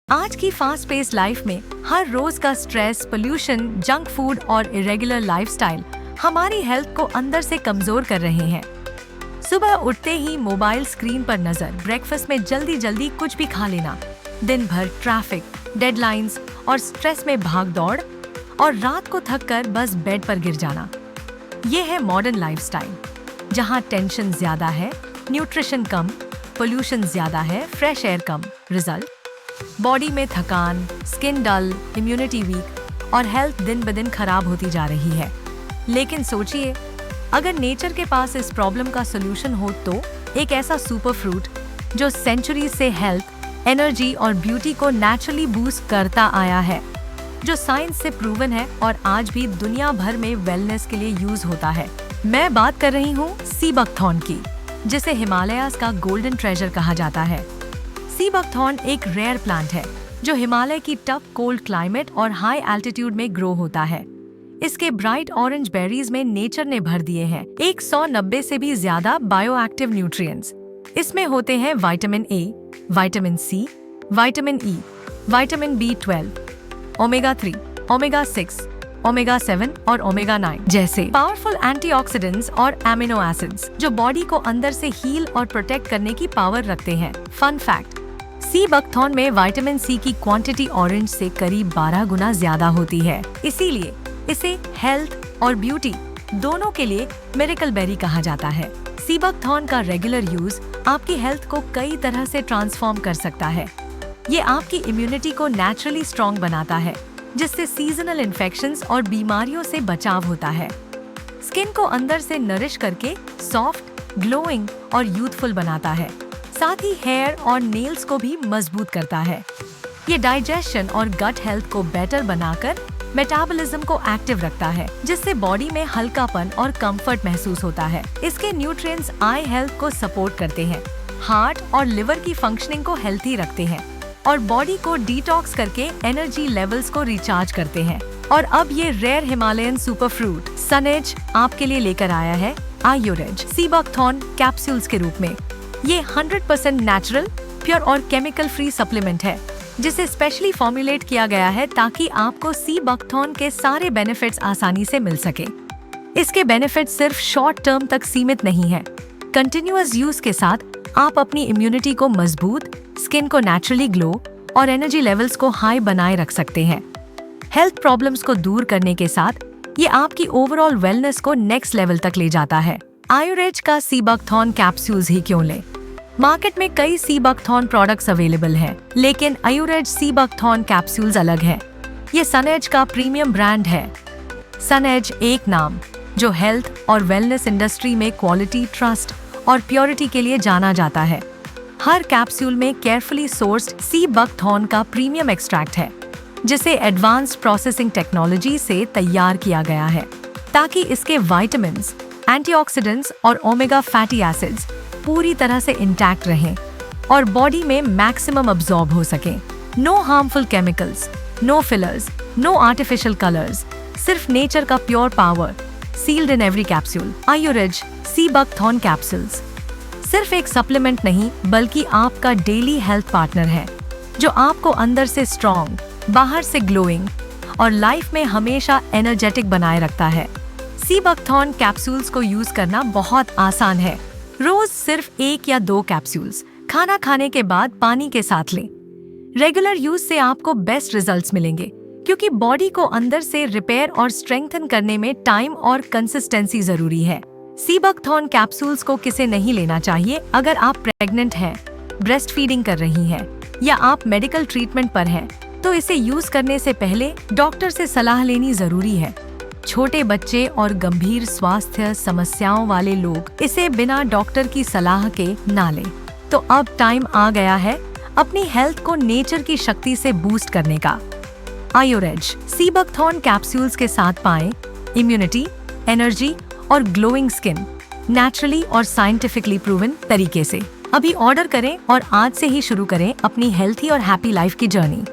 आज की fast paced life में हर रोज का स्ट्रेस, पोल्यूशन, जंक फूड और इरेगुलर लाइफस्टाइल हमारी हेल्थ को अंदर से कमजोर कर रहे हैं। सुबह उठते ही मोबाइल स्क्रीन पर नजर, ब्रेकफास्ट में जल्दी जल्दी कुछ भी खा लेना, दिन भर ट्रैफिक, डेडलाइंस और स्ट्रेस में भाग दौड़ और रात को थक कर बस बेड पर गिर जाना। ये है मॉडर्न लाइफस्टाइल, जहाँ टेंशन ज्यादा है, न्यूट्रिशन कम, पोल्यूशन ज्यादा है, फ्रेश एयर कम। रिजल्ट, बॉडी में थकान, स्किन डल, इम्यूनिटी वीक और हेल्थ दिन ब दिन खराब होती जा रही है। लेकिन सोचिए, अगर नेचर के पास इस प्रॉब्लम का सोल्यूशन हो तो एक ऐसा सुपर फ्रूट जो सेंचुरी से हेल्थ, एनर्जी और ब्यूटी को नेचुरली बूस्ट करता आया है, जो साइंस से प्रूवन है और आज भी दुनिया भर में वेलनेस के लिए यूज होता है। मैं बात कर रही हूँ सी बकथॉर्न की, जिसे हिमालयाज का गोल्डन ट्रेजर कहा जाता है। सी बकथॉर्न एक रेयर प्लांट है जो हिमालय की टफ कोल्ड क्लाइमेट और हाई एल्टीट्यूड में ग्रो होता है। इसके ब्राइट ऑरेंज बेरीज में नेचर ने भर दिए हैं 190 से भी ज्यादा बायोएक्टिव न्यूट्रिएंट्स। इसमें होते हैं vitamin A, vitamin C, vitamin E, vitamin B12, omega 3, omega 6, omega 7 और ओमेगा 9 जैसे पावरफुल एंटीऑक्सीडेंट्स और एमिनो एसिड्स जो बॉडी को अंदर से हील और प्रोटेक्ट करने की पावर रखते हैं। फन फैक्ट, सी बकथॉर्न में विटामिन सी की क्वांटिटी ऑरेंज से करीब 12 गुना ज्यादा होती है। इसीलिए इसे हेल्थ और ब्यूटी दोनों के लिए मिरेकल बेरी कहा जाता है। सी बकथॉर्न का रेगुलर यूज आपकी हेल्थ को कई तरह से ट्रांसफॉर्म कर सकता है। ये आपकी इम्यूनिटी को नेचुरली स्ट्रॉन्ग बनाता है, जिससे सीजनल इन्फेक्शंस और बीमारियों से बचाव होता है। स्किन को अंदर से नरिश करके सॉफ्ट, ग्लोइंग और यूथफुल बनाता है। साथ ही हेयर और नेल्स को भी मजबूत करता है। ये डाइजेशन और गट हेल्थ को बेटर बनाकर मेटाबॉलिज्म को एक्टिव रखता है, जिससे बॉडी में हल्कापन और कंफर्ट महसूस होता है। इसके न्यूट्रिएंट्स आई हेल्थ को सपोर्ट करते हैं, हार्ट और लिवर की फंक्शनिंग को हेल्थी रखते हैं और बॉडी को डिटॉक्स करके एनर्जी लेवल्स को रिचार्ज करते हैं। और अब ये रेयर हिमालयन सुपर फ्रूट सनेज आपके लिए लेकर आया है आयुरेज सी बकथॉर्न कैप्सूल्स के रूप में। ये 100% नेचुरल, प्योर और केमिकल फ्री सप्लीमेंट है, जिसे स्पेशली फॉर्मुलेट किया गया है ताकि आपको सी बकथॉर्न के सारे बेनिफिट्स आसानी से मिल सके। इसके बेनिफिट्स सिर्फ शॉर्ट टर्म तक सीमित नहीं है। कंटिन्यूअस यूज के साथ आप अपनी इम्यूनिटी को मजबूत, स्किन को नेचुरली ग्लो और एनर्जी लेवल्स को हाई बनाए रख सकते हैं। हेल्थ प्रॉब्लम्स को दूर करने के साथ ये आपकी ओवरऑल वेलनेस को नेक्स्ट लेवल तक ले जाता है। आयुरेज का सी बकथॉर्न कैप्सूल्स ही क्यों लें? मार्केट में कई सी बकथॉर्न प्रोडक्ट्स अवेलेबल हैं, लेकिन आयुरेज सी बकथॉर्न कैप्सूल्स अलग है। ये सनेज का प्रीमियम ब्रांड है। सनेज एक नाम जो हेल्थ और वेलनेस इंडस्ट्री में क्वालिटी, ट्रस्ट और प्योरिटी के लिए जाना जाता है। हर कैप्सूल में केयरफुली सोर्स्ड सी बकथॉर्न का प्रीमियम एक्सट्रैक्ट है, जिसे एडवांस्ड प्रोसेसिंग टेक्नोलॉजी से तैयार किया गया है ताकि इसके विटामिन्स, एंटीऑक्सीडेंट्स और ओमेगा फैटी एसिड्स पूरी तरह से इंटैक्ट रहें और बॉडी में मैक्सिमम अब्सॉर्ब हो सके। No harmful chemicals, no fillers, no artificial colours, सिर्फ नेचर का pure power sealed in every capsule. आयुरेज सी बकथॉर्न कैप्सूल्स सिर्फ एक सप्लीमेंट नहीं, बल्कि आपका डेली हेल्थ पार्टनर है, जो आपको अंदर से स्ट्रॉन्ग, बाहर से ग्लोइंग और लाइफ में हमेशा एनर्जेटिक बनाए रखता है। सी बकथॉर्न कैप्सूल्स को यूज करना बहुत आसान है। रोज सिर्फ 1 या 2 कैप्सूल्स खाना खाने के बाद पानी के साथ लें। रेगुलर यूज से आपको बेस्ट रिजल्ट्स मिलेंगे, क्योंकि बॉडी को अंदर से रिपेयर और स्ट्रेंथन करने में टाइम और कंसिस्टेंसी जरूरी है। सी बकथॉर्न कैप्सूल्स को किसे नहीं लेना चाहिए? अगर आप प्रेग्नेंट हैं, ब्रेस्ट फीडिंग कर रही हैं या आप मेडिकल ट्रीटमेंट पर हैं, तो इसे यूज करने से पहले डॉक्टर से सलाह लेनी जरूरी है। छोटे बच्चे और गंभीर स्वास्थ्य समस्याओं वाले लोग इसे बिना डॉक्टर की सलाह के ना लें। तो अब टाइम आ गया है अपनी हेल्थ को नेचर की शक्ति से बूस्ट करने का। आयुरेज सी बकथॉर्न कैप्सूल्स के साथ पाएं इम्यूनिटी, एनर्जी और ग्लोइंग स्किन नेचुरली और साइंटिफिकली प्रूवन तरीके से। अभी ऑर्डर करें और आज से ही शुरू करें अपनी हेल्थी और हैप्पी लाइफ की जर्नी।